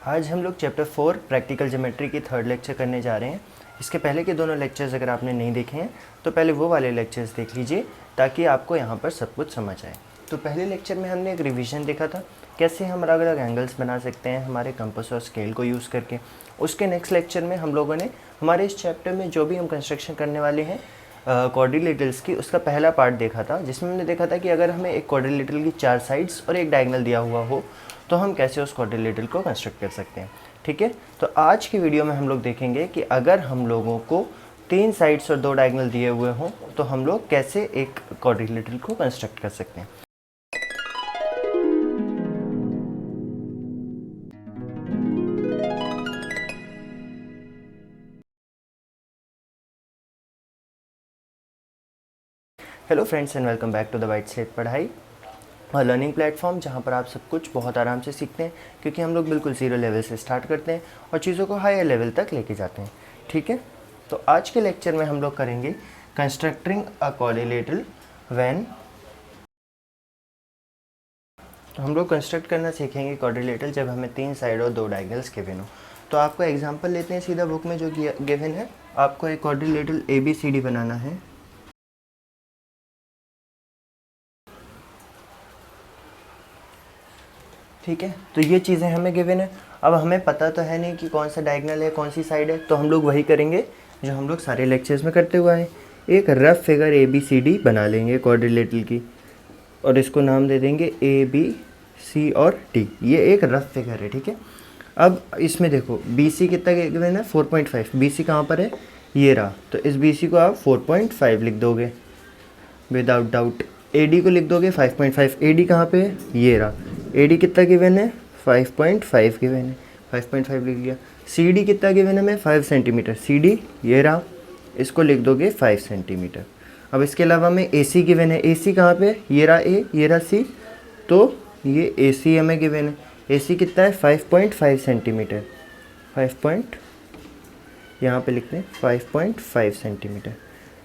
आज हम लोग चैप्टर 4 प्रैक्टिकल ज्योमेट्री की थर्ड लेक्चर करने जा रहे हैं। इसके पहले के दोनों लेक्चर्स अगर आपने नहीं देखे हैं तो पहले वो वाले लेक्चर्स देख लीजिए ताकि आपको यहाँ पर सब कुछ समझ आए। तो पहले लेक्चर में हमने एक रिवीजन देखा था, कैसे हम अलग अलग एंगल्स बना सकते हैं हमारे कंपास और स्केल को यूज़ करके। उसके नेक्स्ट लेक्चर में हम लोगों ने हमारे इस चैप्टर में जो भी हम कंस्ट्रक्शन करने वाले हैं क्वाड्रिलेटरल्स की, उसका पहला पार्ट देखा था, जिसमें हमने देखा था कि अगर हमें एक क्वाड्रिलेटरल की 4 साइड्स और एक डायगोनल दिया हुआ हो तो हम कैसे उस क्वाड्रिलेटरल को कंस्ट्रक्ट कर सकते हैं। ठीक है, तो आज की वीडियो में हम लोग देखेंगे कि अगर हम लोगों को 3 साइड्स और 2 डायगोनल दिए हुए हों तो हम लोग कैसे एक क्वाड्रिलेटरल को कंस्ट्रक्ट कर सकते हैं। Hello friends and welcome back to the white slate पढ़ाई और लर्निंग प्लेटफॉर्म, जहाँ पर आप सब कुछ बहुत आराम से सीखते हैं, क्योंकि हम लोग बिल्कुल 0 लेवल से स्टार्ट करते हैं और चीज़ों को हायर लेवल तक लेके जाते हैं। ठीक है, तो आज के लेक्चर में हम लोग करेंगे कंस्ट्रक्टिंग अ क्वाड्रिलेटरल व्हेन। तो हम लोग कंस्ट्रक्ट करना सीखेंगे क्वाड्रिलेटरल जब हमें 3 साइड और 2 डायगोनल्स गिवन हो। तो आपको एग्जाम्पल लेते हैं सीधा बुक में जो गिवन है। आपको एक क्वाड्रिलेटरल ABCD बनाना है। ठीक है, तो ये चीज़ें हमें गिवन है। अब हमें पता तो है नहीं कि कौन सा डायगोनल है, कौन सी साइड है, तो हम लोग वही करेंगे जो हम लोग सारे लेक्चर्स में करते हुए आए। एक रफ फिगर ABCD बना लेंगे क्वाड्रिलेटरल की और इसको नाम दे देंगे ABC और D। ये एक रफ फिगर है। ठीक है, अब इसमें देखो BC कितना गिवन है, 4.5। BC कहाँ पर है, ये रहा, तो इस BC को आप 4.5 लिख दोगे विदाउट डाउट। AD को लिख दोगे 5.5। AD कहाँ पे है, ये रहा। AD कितना गिवन है, 5.5 गिवन है, 5.5 लिख लिया। CD कितना गिवन है, मैं 5 सेंटीमीटर। CD ये रहा, इसको लिख दोगे 5 सेंटीमीटर। अब इसके अलावा में AC गिवन है। AC कहाँ पे, ये रहा A, ये रहा C, तो ये AC हमें गिवन है। AC कितना है, 5.5 सेंटीमीटर। 5 यहाँ पे लिखते हैं 5.5 सेंटीमीटर।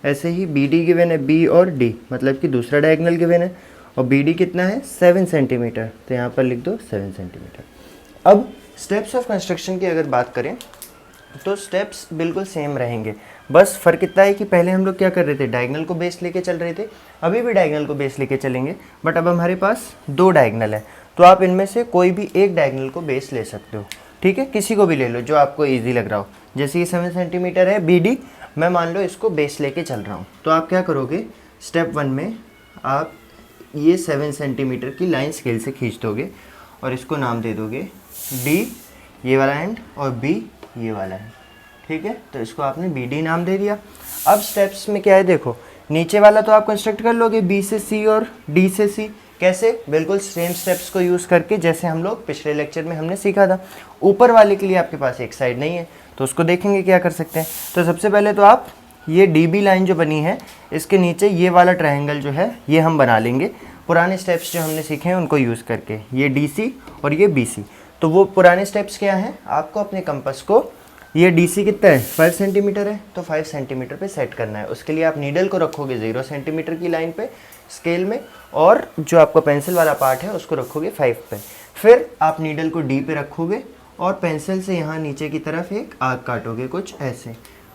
ऐसे ही BD गिवन है, B और D, मतलब कि दूसरा डायगोनल गिवन है, और BD कितना है, 7 सेंटीमीटर, तो यहाँ पर लिख दो 7 सेंटीमीटर। अब स्टेप्स ऑफ कंस्ट्रक्शन की अगर बात करें तो स्टेप्स बिल्कुल सेम रहेंगे, बस फ़र्क इतना है कि पहले हम लोग क्या कर रहे थे, डायगोनल को बेस लेके चल रहे थे, अभी भी डायगोनल को बेस लेके चलेंगे, बट अब हमारे पास 2 डायगोनल है, तो आप इनमें से कोई भी एक डायगोनल को बेस ले सकते हो। ठीक है, किसी को भी ले लो जो आपको ईजी लग रहा हो। जैसे ये 7 सेंटीमीटर है BD, मैं मान लो इसको बेस लेके चल रहा हूँ, तो आप क्या करोगे, स्टेप 1 में आप ये 7 सेंटीमीटर की लाइन स्केल से खींच दोगे और इसको नाम दे दोगे D ये वाला एंड और B ये वाला है। ठीक है, तो इसको आपने BD नाम दे दिया। अब स्टेप्स में क्या है, देखो नीचे वाला तो आप कंस्ट्रक्ट कर लोगे B से C और D से C। कैसे, बिल्कुल सेम स्टेप्स को यूज़ करके जैसे हम लोग पिछले लेक्चर में हमने सीखा था। ऊपर वाले के लिए आपके पास एक साइड नहीं है, तो उसको देखेंगे क्या कर सकते हैं। तो सबसे पहले तो आप ये DB लाइन जो बनी है, इसके नीचे ये वाला ट्रायंगल जो है ये हम बना लेंगे पुराने स्टेप्स जो हमने सीखे हैं उनको यूज़ करके। ये DC और ये BC, तो वो पुराने स्टेप्स क्या हैं, आपको अपने कंपास को, ये DC कितना है, 5 सेंटीमीटर है, तो 5 सेंटीमीटर पे सेट करना है। उसके लिए आप नीडल को रखोगे 0 सेंटीमीटर की लाइन पे स्केल में, और जो आपका पेंसिल वाला पार्ट है उसको रखोगे 5 पे। फिर आप नीडल को D पे रखोगे और पेंसिल से यहाँ नीचे की तरफ एक आर्क काटोगे कुछ ऐसे,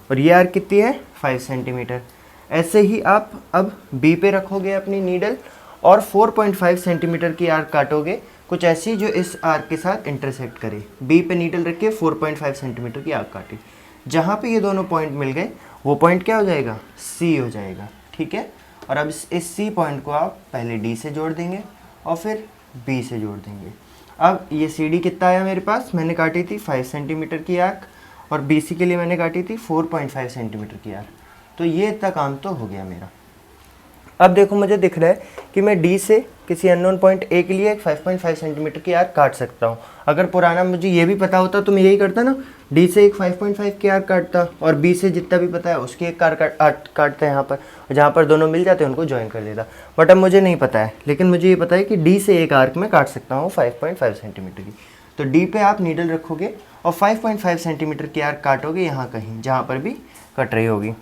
और ये आर्क कितनी है, 5 सेंटीमीटर। ऐसे ही आप अब B पे रखोगे अपनी नीडल और 4.5 सेंटीमीटर की आर्क काटोगे कुछ ऐसी जो इस आर्क के साथ इंटरसेक्ट करे। B पे नीडल रख के 4.5 सेंटीमीटर की आर्क काटी, जहाँ पे ये दोनों पॉइंट मिल गए वो पॉइंट क्या हो जाएगा, C हो जाएगा। ठीक है, और अब इस C पॉइंट को आप पहले D से जोड़ देंगे और फिर B से जोड़ देंगे। अब ये CD कितना आया मेरे पास, मैंने काटी थी 5 सेंटीमीटर की आर्क, और BC के लिए मैंने काटी थी 4.5 सेंटीमीटर की आर्क, तो ये इतना काम तो हो गया मेरा। अब देखो मुझे दिख रहा है कि मैं D से किसी अननोन पॉइंट A के लिए एक 5.5 सेंटीमीटर की आर्क काट सकता हूँ। अगर पुराना मुझे ये भी पता होता तो मैं यही करता ना, D से एक 5.5 की आर्क काटता और B से जितना भी पता है उसकी एक आर्क काटता है यहाँ पर, जहाँ पर दोनों मिल जाते हैं उनको ज्वाइन कर देता। बट अब मुझे नहीं पता है, लेकिन मुझे ये पता है कि D से एक आर्क में काट सकता हूँ 5.5 सेंटीमीटर की। तो D पे आप नीडल रखोगे और 5.5 सेंटीमीटर की आर्क काटोगे यहाँ कहीं जहाँ पर भी कट रही होगी।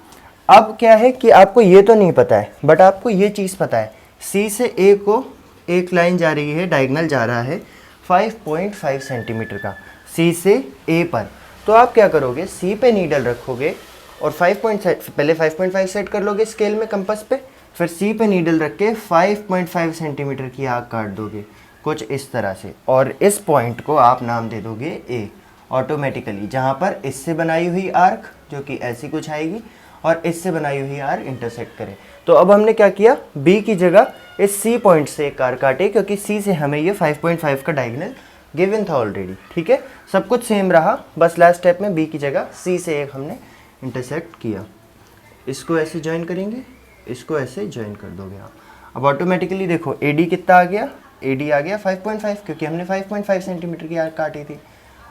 अब क्या है कि आपको ये तो नहीं पता है, बट आपको ये चीज़ पता है, C से A को एक लाइन जा रही है, डायगोनल जा रहा है 5.5 सेंटीमीटर का सी से ए पर। तो आप क्या करोगे, सी पे नीडल रखोगे और पहले 5.5 सेट कर लोगे स्केल में कंपास पे, फिर सी पे नीडल रख के 5.5 सेंटीमीटर की आर्क काट दोगे कुछ इस तरह से, और इस पॉइंट को आप नाम दे दोगे ए ऑटोमेटिकली, जहाँ पर इससे बनाई हुई आर्क जो कि ऐसी कुछ आएगी और इससे बनाई हुई आर्क इंटरसेक्ट करे। तो अब हमने क्या किया, बी की जगह इस सी पॉइंट से एक आर्क काटे, क्योंकि सी से हमें ये 5.5 का डायगोनल गिवन था ऑलरेडी। ठीक है, सब कुछ सेम रहा, बस लास्ट स्टेप में बी की जगह सी से एक हमने इंटरसेक्ट किया। इसको ऐसे ज्वाइन करेंगे, इसको ऐसे ज्वाइन कर दोगे आप। अब ऑटोमेटिकली देखो एडी कितना आ गया, एडी आ गया 5.5, क्योंकि हमने 5.5 सेंटीमीटर की आर्क काटी थी।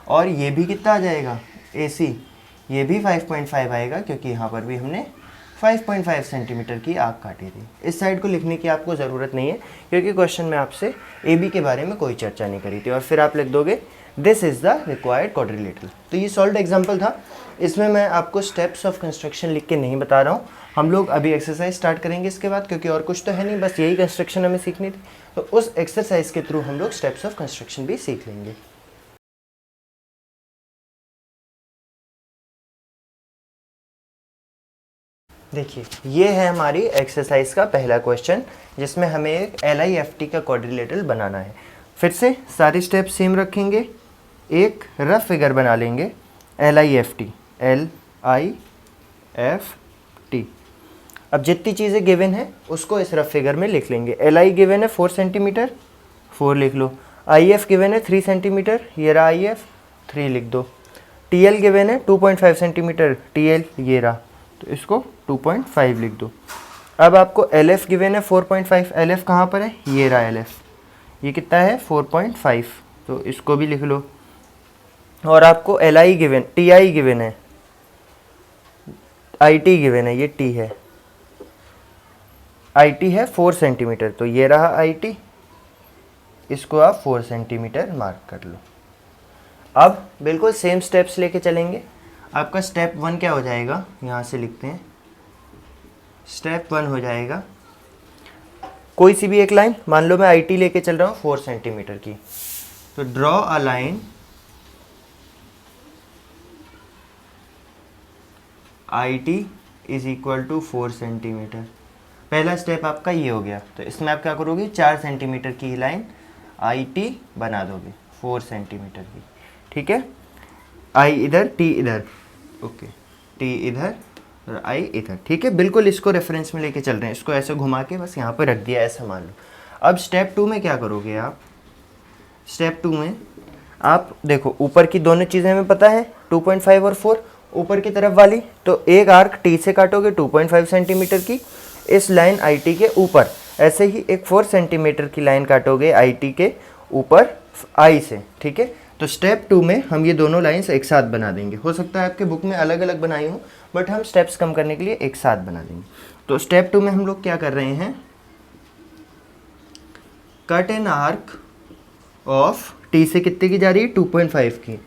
और ये भी कितना आ जाएगा, AC, ये भी 5.5 आएगा, क्योंकि यहाँ पर भी हमने 5.5 सेंटीमीटर की आर्क काटी थी। इस साइड को लिखने की आपको ज़रूरत नहीं है, क्योंकि क्वेश्चन में आपसे AB के बारे में कोई चर्चा नहीं करी थी। और फिर आप लिख दोगे this is the required quadrilateral. तो ये सॉल्व्ड एग्जाम्पल था, इसमें मैं आपको स्टेप्स ऑफ कंस्ट्रक्शन लिख के नहीं बता रहा हूँ। हम लोग अभी एक्सरसाइज स्टार्ट करेंगे इसके बाद, क्योंकि और कुछ तो है नहीं, बस यही कंस्ट्रक्शन हमें सीखनी थी। तो उस एक्सरसाइज के थ्रू हम लोग स्टेप्स ऑफ कंस्ट्रक्शन भी सीख लेंगे। देखिए, ये है हमारी एक्सरसाइज का पहला क्वेश्चन, जिसमें हमें एक LIFT का क्वाड्रिलेटरल बनाना है। फिर से सारे स्टेप सेम रखेंगे, एक रफ फिगर बना लेंगे LIFT, LIFT। अब जितनी चीज़ें गिवन है उसको इस रफ फिगर में लिख लेंगे। LI गिवन है 4 सेंटीमीटर, 4 लिख लो। IF गिवन है 3 सेंटीमीटर, ये रहा IF, 3 लिख दो। TL गिवन है 2.5 सेंटीमीटर, TL ये रहा, तो इसको 2.5 लिख दो। अब आपको LF गिवन है 4.5, LF कहाँ पर है, ये रहा LF, ये कितना है 4.5, तो इसको भी लिख लो। और आपको LI गिवन, TI गिवन है, IT गिवन है, ये T है, IT है 4 सेंटीमीटर, तो ये रहा IT, इसको आप 4 सेंटीमीटर मार्क कर लो। अब बिल्कुल सेम स्टेप्स लेके चलेंगे। आपका स्टेप 1 क्या हो जाएगा, यहाँ से लिखते हैं। स्टेप 1 हो जाएगा, कोई सी भी एक लाइन, मान लो मैं IT लेके चल रहा हूँ 4 सेंटीमीटर की, तो draw a line IT is equal to 4 centimetre. पहला स्टेप आपका ये हो गया। तो इसमें आप क्या करोगे, 4 सेंटीमीटर की लाइन IT बना दोगे 4 सेंटीमीटर की। ठीक है, I इधर, T इधर, ओके, T इधर और I इधर। ठीक है, बिल्कुल इसको रेफरेंस में लेके चल रहे हैं, इसको ऐसे घुमा के बस यहाँ पर रख दिया, ऐसा मान लो। अब स्टेप 2 में क्या करोगे आप, स्टेप 2 में आप देखो ऊपर की दोनों चीज़ें हमें पता है, 2.5 और 4, ऊपर की तरफ वाली तो एक आर्क T से काटोगे 2.5 सेंटीमीटर की इस लाइन IT के ऊपर, ऐसे ही एक 4 सेंटीमीटर की लाइन काटोगे IT के ऊपर I से। ठीक है, तो स्टेप 2 में हम ये दोनों लाइंस एक साथ बना देंगे। हो सकता है आपके बुक में अलग अलग बनाई हूँ, बट हम स्टेप्स कम करने के लिए एक साथ बना देंगे। तो स्टेप 2 में हम लोग क्या कर रहे हैं, cut N arc of T से कितने की जा रही है, 2.5 की,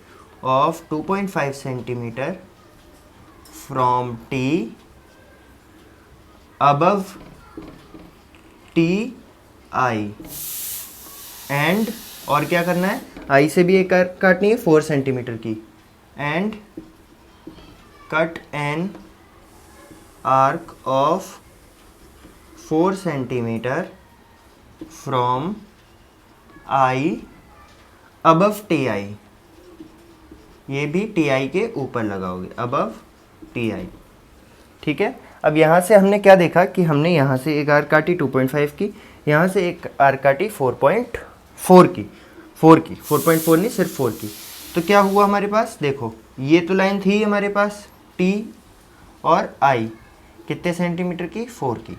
of 2.5 centimetre from T above TI and, और क्या करना है, I से भी एक काटनी है 4 सेंटीमीटर की, and cut N arc of 4 centimetre from I above TI, ये भी TI के ऊपर लगाओगे, above TI। ठीक है, अब यहाँ से हमने क्या देखा कि हमने यहाँ से एक आर्क काटी 2.5 की, यहाँ से एक आर्क काटी 4.4 की, 4.4 नहीं सिर्फ 4 की। तो क्या हुआ हमारे पास, देखो ये तो लाइन थी हमारे पास T और I, कितने सेंटीमीटर की, 4 की।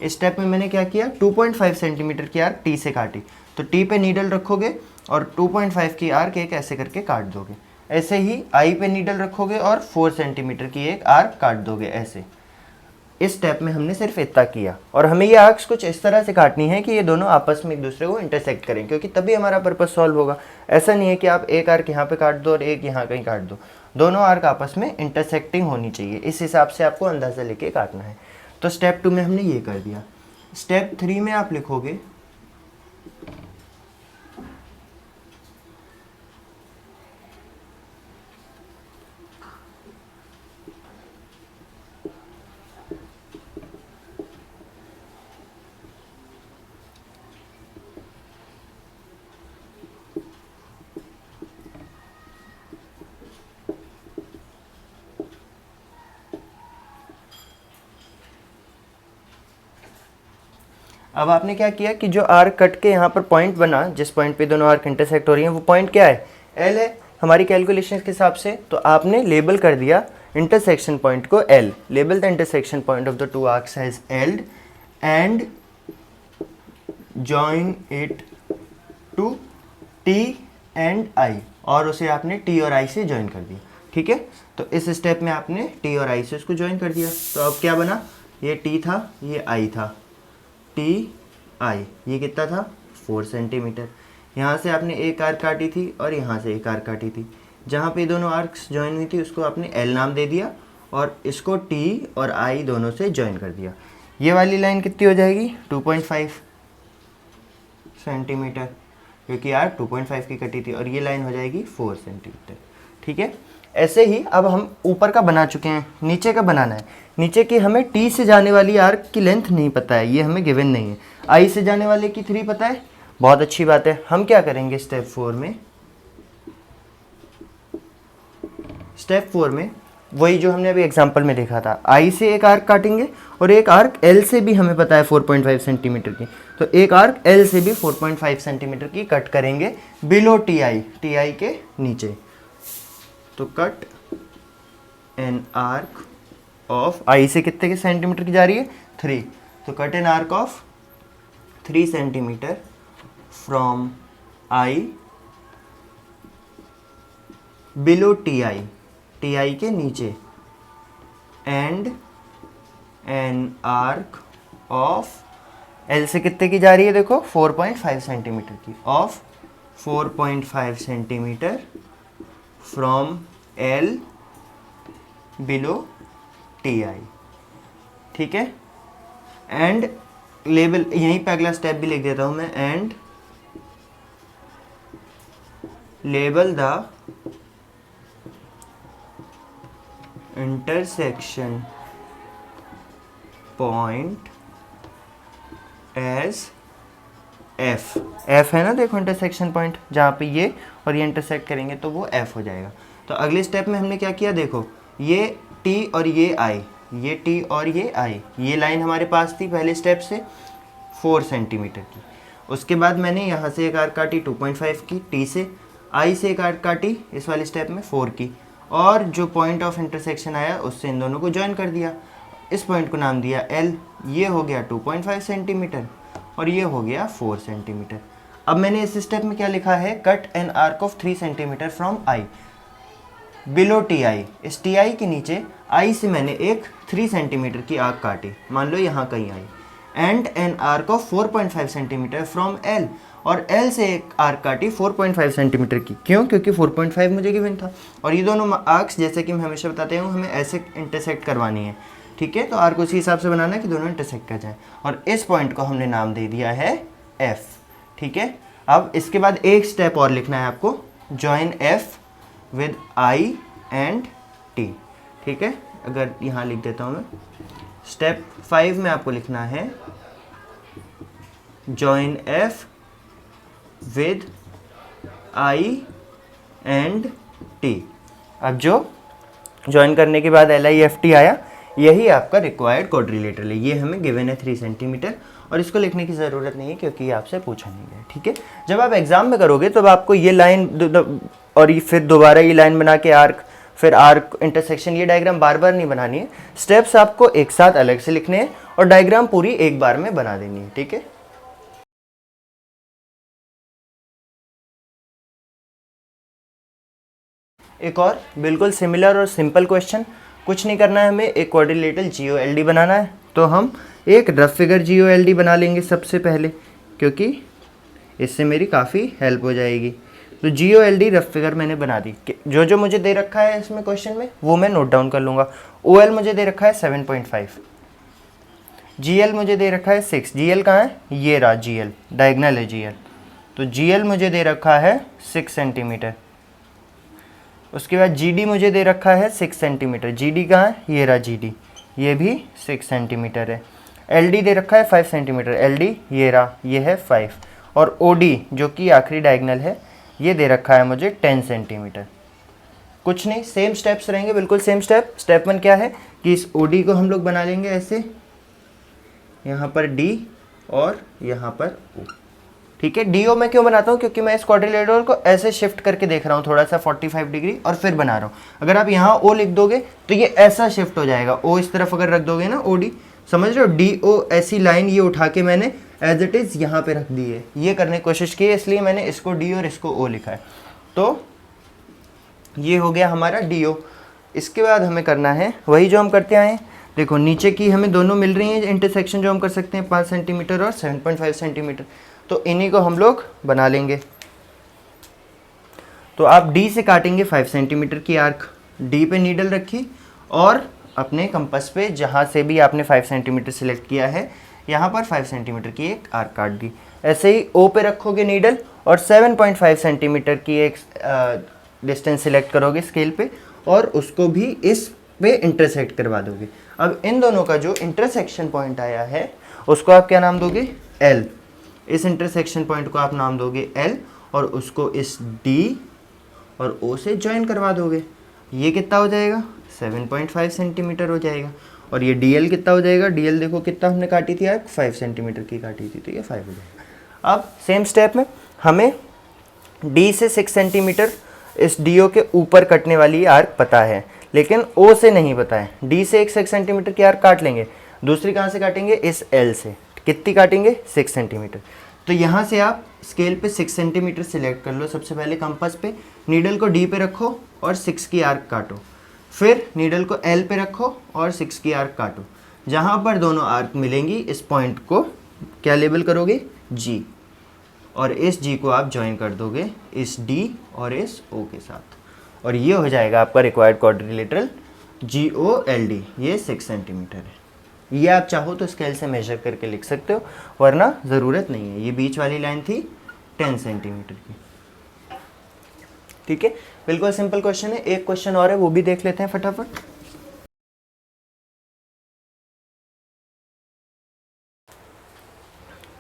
इस स्टेप में मैंने क्या किया, 2.5 सेंटीमीटर की आर्क T से काटी, तो T पे नीडल रखोगे और 2.5 की आर्क एक ऐसे करके काट दोगे। ऐसे ही I पे नीडल रखोगे और 4 सेंटीमीटर की एक आर्क काट दोगे ऐसे। इस स्टेप में हमने सिर्फ इतना किया, और हमें ये आर्क्स कुछ इस तरह से काटनी है कि ये दोनों आपस में एक दूसरे को इंटरसेक्ट करें, क्योंकि तभी हमारा पर्पस सॉल्व होगा। ऐसा नहीं है कि आप एक आर्क यहाँ पे काट दो और एक यहाँ कहीं काट दो, दोनों आर्क आपस में इंटरसेक्टिंग होनी चाहिए। इस हिसाब से आपको अंदाज़ा लेके काटना है। तो स्टेप 2 में हमने ये कर दिया। स्टेप 3 में आप लिखोगे अब आपने क्या किया कि जो आर्क कट के यहाँ पर पॉइंट बना, जिस पॉइंट पे दोनों आर्क इंटरसेक्ट हो रही हैं, वो पॉइंट क्या है, एल है हमारी कैलकुलेशन के हिसाब से। तो आपने लेबल कर दिया इंटरसेक्शन पॉइंट को L. Label the intersection point of the two arcs as L and join it to T and I, और उसे आपने टी और आई से ज्वाइन कर दिया। ठीक है, तो इस स्टेप में आपने टी और आई से उसको ज्वाइन कर दिया। तो अब क्या बना, ये टी था, ये आई था, टी आई, ये कितना था 4 सेंटीमीटर। यहाँ से आपने एक आर्क काटी थी और यहाँ से एक आर्क काटी थी। जहाँ पे दोनों आर्क्स ज्वाइन हुई थी उसको आपने एल नाम दे दिया और इसको टी और आई दोनों से ज्वाइन कर दिया। ये वाली लाइन कितनी हो जाएगी 2.5 सेंटीमीटर, क्योंकि आर्क 2.5 की कटी थी, और ये लाइन हो जाएगी 4 सेंटीमीटर। ठीक है, ऐसे ही अब हम ऊपर का बना चुके हैं, नीचे का बनाना है। नीचे की हमें टी से जाने वाली आर्क की लेंथ नहीं पता है, ये हमें गिवन नहीं है। आई से जाने वाले की 3 पता है, बहुत अच्छी बात है। हम क्या करेंगे स्टेप 4 में वही जो हमने अभी एग्जांपल में देखा था, आई से एक आर्क काटेंगे और एक आर्क एल से भी हमें पता है 4.5 सेंटीमीटर की, तो एक आर्क एल से भी 4.5 सेंटीमीटर की कट करेंगे बिलो टी आई के नीचे। तो कट एन आर्क ऑफ, आई से कितने के सेंटीमीटर की जा रही है 3, तो cut N arc of 3 centimetre from I below T I के नीचे, and an arc of, L से कितने की जा रही है देखो 4.5 सेंटीमीटर की, of 4.5 centimetre from L below T I. ठीक है, एंड लेबल यहीं पे अगला स्टेप भी लिख देता हूं मैं, and label the intersection point as F है ना, देखो इंटरसेक्शन पॉइंट जहाँ पे ये और ये इंटरसेक्ट करेंगे तो वो एफ हो जाएगा। तो अगले स्टेप में हमने क्या किया देखो, ये टी और ये आई, ये टी और ये आई, ये लाइन हमारे पास थी पहले स्टेप से 4 सेंटीमीटर की। उसके बाद मैंने यहाँ से एक आर्क काटी 2.5 की टी से, आई से एक आर्क काटी इस वाले स्टेप में 4 की, और जो पॉइंट ऑफ इंटरसेक्शन आया उससे इन दोनों को ज्वाइन कर दिया। इस पॉइंट को नाम दिया एल, ये हो गया 2.5 सेंटीमीटर और ये हो गया 4 सेंटीमीटर। अब मैंने इस स्टेप में क्या लिखा है, cut N arc of 3 centimetre from I below T I, इस टी आई के नीचे आई से मैंने एक 3 सेंटीमीटर की आर्क काटी, मान लो यहाँ कहीं I, and an arc of 4.5 centimetre from L, और एल से एक आर्क काटी 4.5 सेंटीमीटर की। क्यों, क्योंकि 4.5 मुझे गिवन था, और ये दोनों आर्क्स जैसे कि मैं हमेशा बताते हूँ हमें ऐसे इंटरसेक्ट करवानी है। ठीक है, तो आर्क उसी हिसाब से बनाना है कि दोनों इंटरसेक्ट कर जाएं, और इस पॉइंट को हमने नाम दे दिया है एफ। ठीक है, अब इसके बाद एक स्टेप और लिखना है आपको, join F with I and T. ठीक है, अगर यहाँ लिख देता हूँ मैं, स्टेप 5 में आपको लिखना है join F with I and T. अब जो ज्वाइन करने के बाद LIFT आया, यही आपका रिक्वायर्ड क्वाड्रिलेटरल है। ये हमें गिवन है 3 सेंटीमीटर, और इसको लिखने की ज़रूरत नहीं है क्योंकि ये आपसे पूछा नहीं गया। ठीक है, जब आप एग्जाम में करोगे तो आपको ये लाइन और ये फिर दोबारा ये लाइन बना के आर्क, फिर आर्क इंटरसेक्शन, ये डायग्राम बार बार नहीं बनानी है। स्टेप्स आपको एक साथ अलग से लिखने हैं और डायग्राम पूरी एक बार में बना देनी है। ठीक है, एक और बिल्कुल सिमिलर और सिंपल क्वेश्चन, कुछ नहीं करना है हमें, एक क्वाड्रिलेटरल GOLD बनाना है। तो हम एक रफ फिगर GOLD बना लेंगे सबसे पहले, क्योंकि इससे मेरी काफ़ी हेल्प हो जाएगी। तो GOLD रफ फिगर मैंने बना दी। जो जो मुझे दे रखा है इसमें क्वेश्चन में वो मैं नोट डाउन कर लूँगा। OL मुझे दे रखा है 7.5, GL मुझे दे रखा है 6, GL कहाँ है, ये रहा GL, डायगनल है GL, तो GL मुझे दे रखा है 6 सेंटीमीटर। उसके बाद GD मुझे दे रखा है 6 सेंटीमीटर, GD कहाँ है, ये रहा GD, ये भी 6 सेंटीमीटर है। LD दे रखा है 5 सेंटीमीटर, LD ये रहा, ये है 5, और OD जो कि आखिरी डायगनल है ये दे रखा है मुझे 10 सेंटीमीटर। कुछ नहीं, सेम स्टेप्स रहेंगे, बिल्कुल सेम स्टेप। स्टेप 1 क्या है कि इस OD को हम लोग बना लेंगे ऐसे, यहाँ पर D और यहाँ पर O। ठीक है, DO मैं क्यों बनाता हूँ, क्योंकि मैं इस क्वाड्रिलेटरल को ऐसे शिफ्ट करके देख रहा हूँ थोड़ा सा 45 डिग्री और फिर बना रहा हूँ। अगर आप यहाँ O लिख दोगे तो ये ऐसा शिफ्ट हो जाएगा, O इस तरफ अगर रख दोगे ना OD, समझ रहे हो, DO ऐसी लाइन ये उठा के मैंने एज इट इज़ यहाँ पे रख दी है, ये करने की कोशिश की है, इसलिए मैंने इसको D और इसको O लिखा है। तो ये हो गया हमारा DO। इसके बाद हमें करना है वही जो हम करते आए हैं। देखो नीचे की हमें दोनों मिल रही हैं इंटरसेक्शन जो हम कर सकते हैं 5 सेंटीमीटर और 7.5 सेंटीमीटर, तो इन्हीं को हम लोग बना लेंगे। तो आप D से काटेंगे 5 सेंटीमीटर की आर्क, D पे नीडल रखी और अपने कंपास पे जहाँ से भी आपने 5 सेंटीमीटर सिलेक्ट किया है यहाँ पर 5 सेंटीमीटर की एक आर्क काट दी। ऐसे ही O पे रखोगे नीडल और 7.5 सेंटीमीटर की एक डिस्टेंस सिलेक्ट करोगे स्केल पे और उसको भी इस पे इंटरसेक्ट करवा दोगे। अब इन दोनों का जो इंटरसेक्शन पॉइंट आया है उसको आप क्या नाम दोगे, L। इस इंटरसेक्शन पॉइंट को आप नाम दोगे L और उसको इस D और O से ज्वाइन करवा दोगे। ये कितना हो जाएगा, 7.5 सेंटीमीटर हो जाएगा। और ये DL कितना हो जाएगा, DL देखो कितना हमने काटी थी आर्क, 5 सेंटीमीटर की काटी थी, तो ये 5 हो जाएगा। अब सेम स्टेप में हमें D से 6 सेंटीमीटर इस DO के ऊपर कटने वाली आर्क पता है, लेकिन O से नहीं पता है। D से एक 6 सेंटीमीटर की आर्क काट लेंगे, दूसरी कहाँ से काटेंगे, इस L से। कितनी काटेंगे, 6 सेंटीमीटर। तो यहाँ से आप स्केल पे 6 सेंटीमीटर सिलेक्ट कर लो। सबसे पहले कंपास पे नीडल को D पे रखो और 6 की आर्क काटो, फिर नीडल को L पे रखो और 6 की आर्क काटो। जहाँ पर दोनों आर्क मिलेंगी इस पॉइंट को क्या लेबल करोगे, G, और इस G को आप ज्वाइन कर दोगे इस D और इस O के साथ, और ये हो जाएगा आपका रिक्वायर्ड क्वाड्रिलेटरल GOLD। ये 6 सेंटीमीटर है। ये आप चाहो तो स्केल से मेजर करके लिख सकते हो, वरना ज़रूरत नहीं है। ये बीच वाली लाइन थी 10 सेंटीमीटर की। ठीक है, बिल्कुल सिंपल क्वेश्चन है। एक क्वेश्चन और है, वो भी देख लेते हैं फटाफट।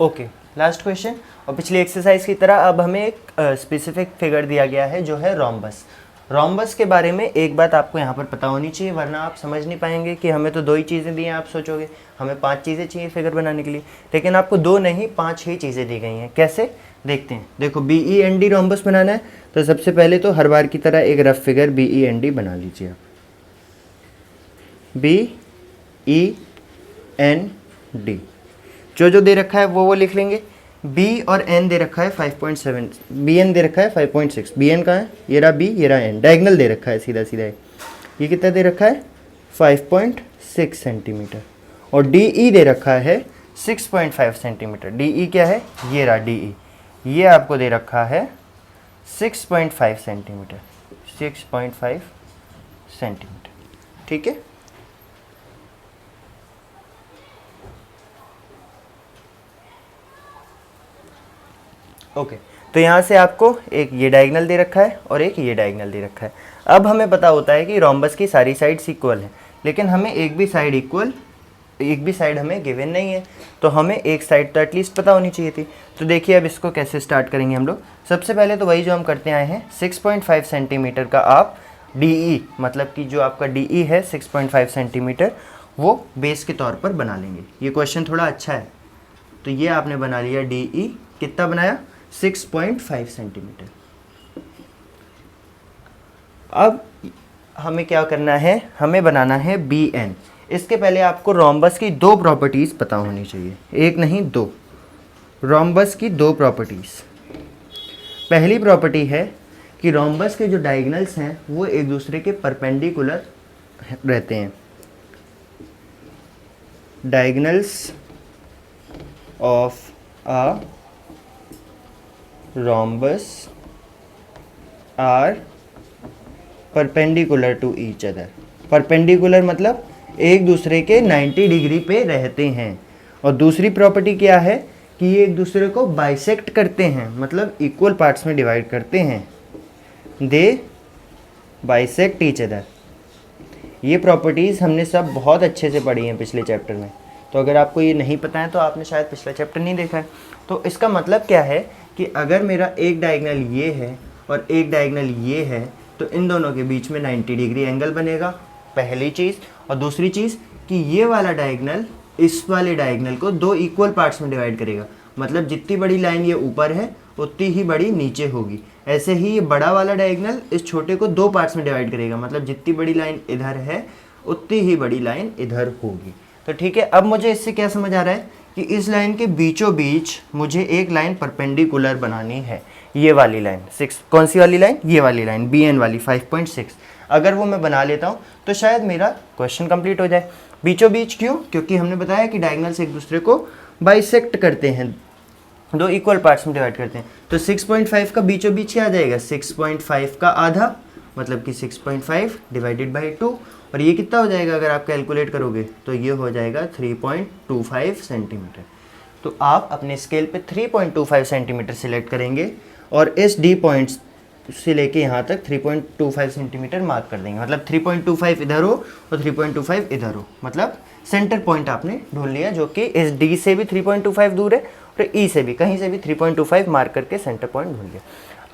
Okay, last question. और पिछली एक्सरसाइज की तरह अब हमें एक स्पेसिफिक फिगर दिया गया है जो है रोम्बस। रोम्बस के बारे में एक बात आपको यहाँ पर पता होनी चाहिए, वरना आप समझ नहीं पाएंगे कि हमें तो 2 ही चीज़ें दी हैं। आप सोचोगे हमें 5 चीज़ें चाहिए फिगर बनाने के लिए, लेकिन आपको 2 नहीं 5 ही चीज़ें दी गई हैं। कैसे, देखते हैं। देखो BEND रोम्बस बनाना है, तो सबसे पहले तो हर बार की तरह एक रफ फिगर BEND बना लीजिए आप। BEND जो दे रखा है वो लिख लेंगे। B और N दे रखा है 5.7, BN दे रखा है 5.6। BN कहाँ है, ये रहा B, ये रहा N, डायगनल दे रखा है सीधा सीधा। ये कितना दे रखा है, 5.6 सेंटीमीटर। और DE दे रखा है 6.5 सेंटीमीटर। DE क्या है, ये रहा DE, ये आपको दे रखा है 6.5 सेंटीमीटर, 6.5 सेंटीमीटर। ठीक है, ओके। तो यहाँ से आपको एक ये डायगनल दे रखा है और एक ये डायगनल दे रखा है। अब हमें पता होता है कि रोम्बस की सारी साइड्स इक्वल हैं, लेकिन हमें एक भी साइड हमें गिवन नहीं है, तो हमें एक साइड तो एटलीस्ट पता होनी चाहिए थी। तो देखिए अब इसको कैसे स्टार्ट करेंगे हम लोग। सबसे पहले तो वही जो हम करते आए हैं, 6.5 सेंटीमीटर का आप DE, मतलब कि जो आपका DE है 6.5 सेंटीमीटर, वो बेस के तौर पर बना लेंगे। ये क्वेश्चन थोड़ा अच्छा है, तो ये आपने बना लिया DE, कितना बनाया, 6.5 सेंटीमीटर। अब हमें क्या करना है, हमें बनाना है BN। इसके पहले आपको रोम्बस की 2 प्रॉपर्टीज़ पता होनी चाहिए, एक नहीं 2। रोम्बस की 2 प्रॉपर्टीज़। पहली प्रॉपर्टी है कि रोम्बस के जो डायगनल्स हैं वो एक दूसरे के परपेंडिकुलर रहते हैं। Diagonals of a rhombus are perpendicular to each other. Perpendicular मतलब एक दूसरे के 90 डिग्री पे रहते हैं। और दूसरी प्रॉपर्टी क्या है कि ये एक दूसरे को बाइसेक्ट करते हैं, मतलब इक्वल पार्ट्स में डिवाइड करते हैं। दे बाइसेक्ट ईच अदर। ये प्रॉपर्टीज़ हमने सब बहुत अच्छे से पढ़ी हैं पिछले चैप्टर में, तो अगर आपको ये नहीं पता है तो आपने शायद पिछला चैप्टर नहीं देखा है। तो इसका मतलब क्या है कि अगर मेरा एक डायगनल ये है और एक डायगनल ये है, तो इन दोनों के बीच में 90 डिग्री एंगल बनेगा, पहली चीज़। और दूसरी चीज़ कि ये वाला डायगनल इस वाले डायगोनल को 2 इक्वल पार्ट्स में डिवाइड करेगा, मतलब जितनी बड़ी लाइन ये ऊपर है उतनी ही बड़ी नीचे होगी। ऐसे ही ये बड़ा वाला डायगोनल इस छोटे को 2 पार्ट्स में डिवाइड करेगा, मतलब जितनी बड़ी लाइन इधर है उतनी ही बड़ी लाइन इधर होगी। तो ठीक है, अब मुझे इससे क्या समझ आ रहा है कि इस लाइन के बीचों बीच मुझे एक लाइन परपेंडिकुलर बनानी है, ये वाली लाइन 6, कौन सी वाली लाइन, ये वाली लाइन BN वाली 5.6। अगर वो मैं बना लेता हूँ तो शायद मेरा क्वेश्चन कंप्लीट हो जाए। बीचों बीच क्यों? क्योंकि हमने बताया कि डायगोनल्स एक दूसरे को बाइसेक्ट करते हैं, 2 इक्वल पार्ट्स में डिवाइड करते हैं। तो 6.5 का बीचों बीच क्या आ जाएगा, 6.5 का आधा, मतलब कि 6.5 डिवाइडेड बाई 2, और ये कितना हो जाएगा अगर आप कैलकुलेट करोगे तो ये हो जाएगा 3.25 सेंटीमीटर। तो आप अपने स्केल पे 3.25 सेंटीमीटर सिलेक्ट करेंगे और इस D पॉइंट्स से लेके यहाँ तक 3.25 सेंटीमीटर मार्क कर देंगे, मतलब 3.25 इधर हो और 3.25 इधर हो, मतलब सेंटर पॉइंट आपने ढूंढ लिया, जो कि इस D से भी 3.25 दूर है और E से भी, कहीं से भी 3.25 मार्क करके सेंटर पॉइंट ढूंढ लिया।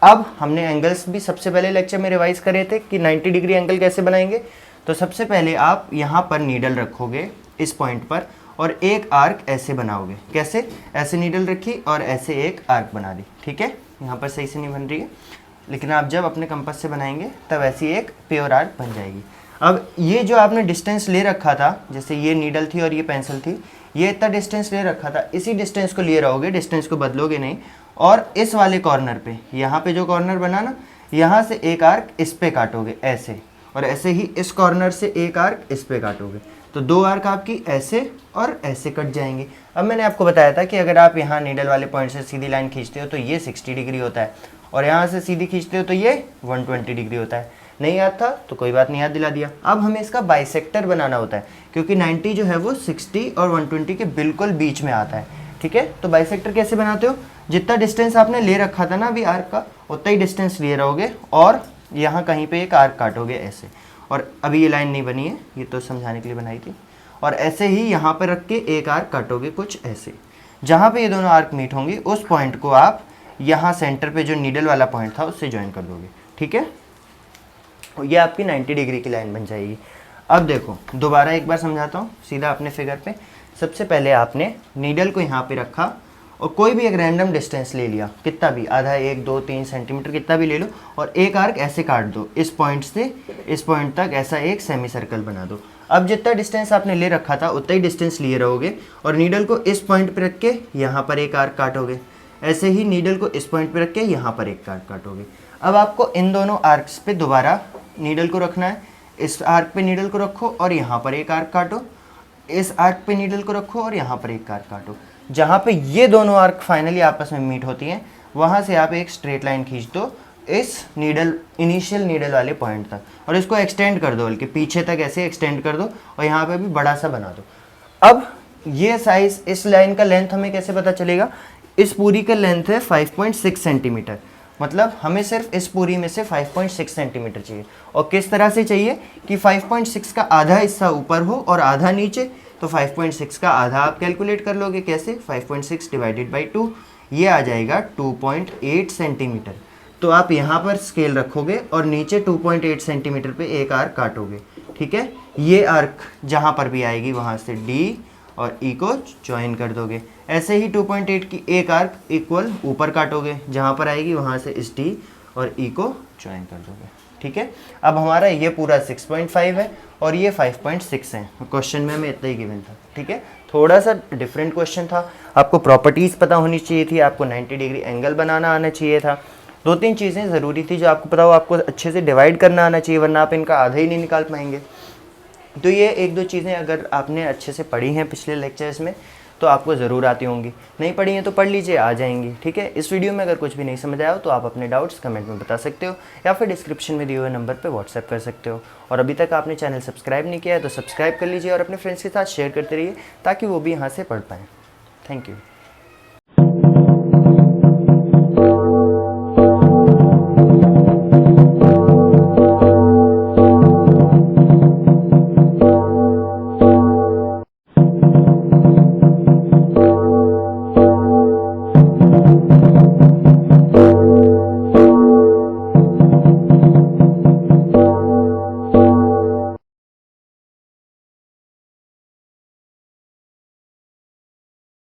अब हमने एंगल्स भी सबसे पहले लेक्चर में रिवाइज करे थे कि 90 डिग्री एंगल कैसे बनाएंगे। तो सबसे पहले आप यहाँ पर नीडल रखोगे इस पॉइंट पर और एक आर्क ऐसे बनाओगे। कैसे? ऐसे नीडल रखी और ऐसे एक आर्क बना दी। ठीक है, यहाँ पर सही से नहीं बन रही है, लेकिन आप जब अपने कंपास से बनाएंगे तब ऐसी एक प्योर आर्क बन जाएगी। अब ये जो आपने डिस्टेंस ले रखा था, जैसे ये नीडल थी और ये पेंसिल थी, ये इतना डिस्टेंस ले रखा था, इसी डिस्टेंस को लिए रहोगे, डिस्टेंस को बदलोगे नहीं। और इस वाले कॉर्नर पे, यहाँ पे जो कॉर्नर बना ना, यहाँ से एक आर्क इस पे काटोगे ऐसे, और ऐसे ही इस कॉर्नर से एक आर्क इस पे काटोगे, तो 2 आर्क आपकी ऐसे और ऐसे कट जाएंगे। अब मैंने आपको बताया था कि अगर आप यहाँ नीडल वाले पॉइंट से सीधी लाइन खींचते हो तो ये 60 डिग्री होता है, और यहाँ से सीधी खींचते हो तो ये 120 डिग्री होता है। नहीं याद था तो कोई बात नहीं, याद दिला दिया। अब हमें इसका बाइसेक्टर बनाना होता है, क्योंकि 90 जो है वो 60 और 120 के बिल्कुल बीच में आता है। ठीक है, तो बाइसेक्टर कैसे बनाते हो, जितना डिस्टेंस आपने ले रखा था ना अभी आर्क का, उतना ही डिस्टेंस लिए रहोगे और यहाँ कहीं पे एक आर्क काटोगे ऐसे। और अभी ये लाइन नहीं बनी है, ये तो समझाने के लिए बनाई थी। और ऐसे ही यहाँ पर रख के एक आर्क काटोगे कुछ ऐसे। जहाँ पे ये दोनों आर्क मीट होंगी उस पॉइंट को आप यहाँ सेंटर पे जो नीडल वाला पॉइंट था उससे ज्वाइन कर दोगे। ठीक है, ये आपकी 90 डिग्री की लाइन बन जाएगी। अब देखो, दोबारा एक बार समझाता हूँ सीधा अपने फिगर पे। सबसे पहले आपने नीडल को यहाँ पे रखा और कोई भी एक रैंडम डिस्टेंस ले लिया, कितना भी, आधा, 1, 2, 3 सेंटीमीटर, कितना भी ले लो, और एक आर्क ऐसे काट दो इस पॉइंट से इस पॉइंट तक, ऐसा एक सेमी सर्कल बना दो। अब जितना डिस्टेंस आपने ले रखा था उतना ही डिस्टेंस लिए रहोगे और नीडल को इस पॉइंट पे रख के यहाँ पर एक आर्क काटोगे। ऐसे ही नीडल को इस पॉइंट पे रख के यहाँ पर एक आर्क काटोगे। अब आपको इन दोनों आर्क्स पे दोबारा नीडल को रखना है। इस आर्क पे नीडल को रखो और यहाँ पर एक आर्क काटो, इस आर्क पे नीडल को रखो और यहाँ पर एक आर्क काटो। जहाँ पे ये दोनों आर्क फाइनली आपस में मीट होती हैं, वहाँ से आप एक स्ट्रेट लाइन खींच दो इस नीडल, इनिशियल नीडल वाले पॉइंट तक, और इसको एक्सटेंड कर दो, बल्कि पीछे तक ऐसे एक्सटेंड कर दो और यहाँ पे भी बड़ा सा बना दो। अब ये साइज, इस लाइन का लेंथ हमें कैसे पता चलेगा? इस पूरी का लेंथ है 5.6 सेंटीमीटर, मतलब हमें सिर्फ इस पूरी में से 5.6 सेंटीमीटर चाहिए। और किस तरह से चाहिए कि 5.6 का आधा हिस्सा ऊपर हो और आधा नीचे। तो 5.6 का आधा आप कैलकुलेट कर लोगे, कैसे? 5.6 डिवाइडेड बाई 2, ये आ जाएगा 2.8 सेंटीमीटर। तो आप यहाँ पर स्केल रखोगे और नीचे 2.8 सेंटीमीटर पे एक आर्क काटोगे। ठीक है, ये आर्क जहाँ पर भी आएगी वहाँ से D और E को ज्वाइन कर दोगे। ऐसे ही 2.8 की एक आर्क इक्वल ऊपर काटोगे, जहाँ पर आएगी वहाँ से इस D और E को ज्वाइन कर दोगे। ठीक है, अब हमारा ये पूरा 6.5 है और ये 5.6 है। क्वेश्चन में हमें इतना ही गिवन था। ठीक है, थोड़ा सा डिफरेंट क्वेश्चन था। आपको प्रॉपर्टीज़ पता होनी चाहिए थी, आपको 90 डिग्री एंगल बनाना आना चाहिए था, 2-3 चीज़ें ज़रूरी थी जो आपको पता हो। आपको अच्छे से डिवाइड करना आना चाहिए, वरना आप इनका आधा ही नहीं निकाल पाएंगे। तो ये 1-2 चीज़ें अगर आपने अच्छे से पढ़ी हैं पिछले लेक्चर्स में तो आपको ज़रूर आती होंगी। नहीं पढ़ी हैं तो पढ़ लीजिए, आ जाएंगी। ठीक है, इस वीडियो में अगर कुछ भी नहीं समझ आया हो तो आप अपने डाउट्स कमेंट में बता सकते हो या फिर डिस्क्रिप्शन में दिए हुए नंबर पे व्हाट्सएप कर सकते हो। और अभी तक आपने चैनल सब्सक्राइब नहीं किया है तो सब्सक्राइब कर लीजिए और अपने फ्रेंड्स के साथ शेयर करते रहिए ताकि वो भी यहाँ से पढ़ पाएँ। Thank you.